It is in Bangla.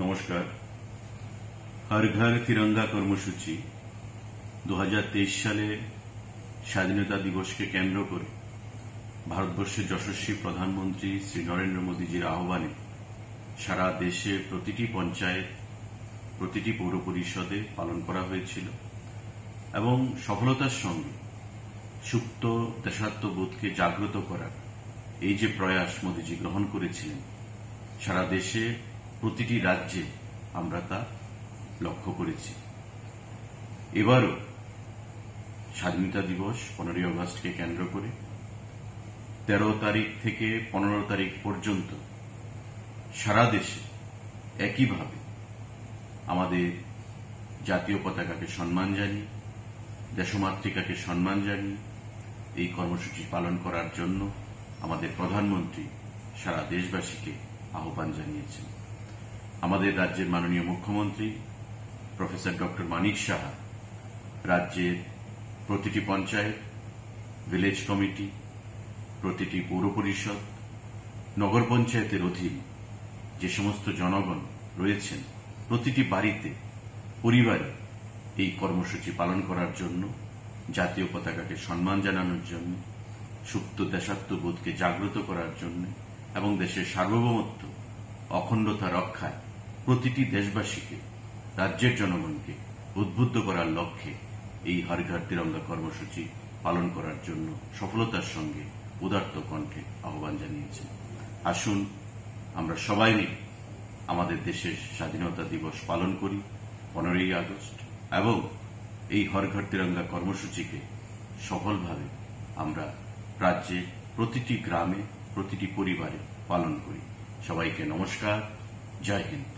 নমস্কার। হর ঘর তিরঙ্গা কর্মসূচি 2023 সালে স্বাধীনতা দিবসকে কেন্দ্র করে ভারতবর্ষের যশস্বী প্রধানমন্ত্রী শ্রী নরেন্দ্র মোদীজির আহ্বানে সারা দেশে প্রতিটি পঞ্চায়েত, প্রতিটি পৌর পরিষদে পালন করা হয়েছিল এবং সফলতার সঙ্গে সুপ্ত দেশাত্মবোধকে জাগ্রত করার এই যে প্রয়াস মোদীজি গ্রহণ করেছিলেন, সারা দেশে প্রতিটি রাজ্যে আমরা তা লক্ষ্য করেছি। এবারও স্বাধীনতা দিবস 15ই আগস্টকে কেন্দ্র করে 13 তারিখ থেকে 15 তারিখ পর্যন্ত সারা দেশে একইভাবে আমাদের জাতীয় পতাকাকে সম্মান জানিয়ে, দেশমাতৃকাকে সম্মান জানিয়ে এই কর্মসূচি পালন করার জন্য আমাদের প্রধানমন্ত্রী সারা দেশবাসীকে আহ্বান জানিয়েছেন। আমাদের রাজ্যের মাননীয় মুখ্যমন্ত্রী প্রফেসর ডক্টর মানিক সাহা রাজ্যের প্রতিটি পঞ্চায়েত, ভিলেজ কমিটি, প্রতিটি পৌর পরিষদ, নগর পঞ্চায়েতের অধীন যে সমস্ত জনগণ রয়েছেন প্রতিটি বাড়িতে, পরিবারে এই কর্মসূচি পালন করার জন্য, জাতীয় পতাকাকে সম্মান জানানোর জন্য, সুপ্ত দেশাত্মবোধকে জাগ্রত করার জন্য এবং দেশের সার্বভৌমত্ব অখণ্ডতা রক্ষায় প্রতিটি দেশবাসীকে, রাজ্যের জনগণকে উদ্বুদ্ধ করার লক্ষ্যে এই হর ঘর তিরঙ্গা কর্মসূচি পালন করার জন্য সফলতার সঙ্গে উদাত্ত কণ্ঠে আহ্বান জানিয়েছেন। আসুন আমরা সবাই মিলে আমাদের দেশের স্বাধীনতা দিবস পালন করি 15ই আগস্ট এবং এই হর ঘর তিরঙ্গা কর্মসূচিকে সফলভাবে আমরা রাজ্যে প্রতিটি গ্রামে, প্রতিটি পরিবারে পালন করি। সবাইকে নমস্কার। জয় হিন্দ।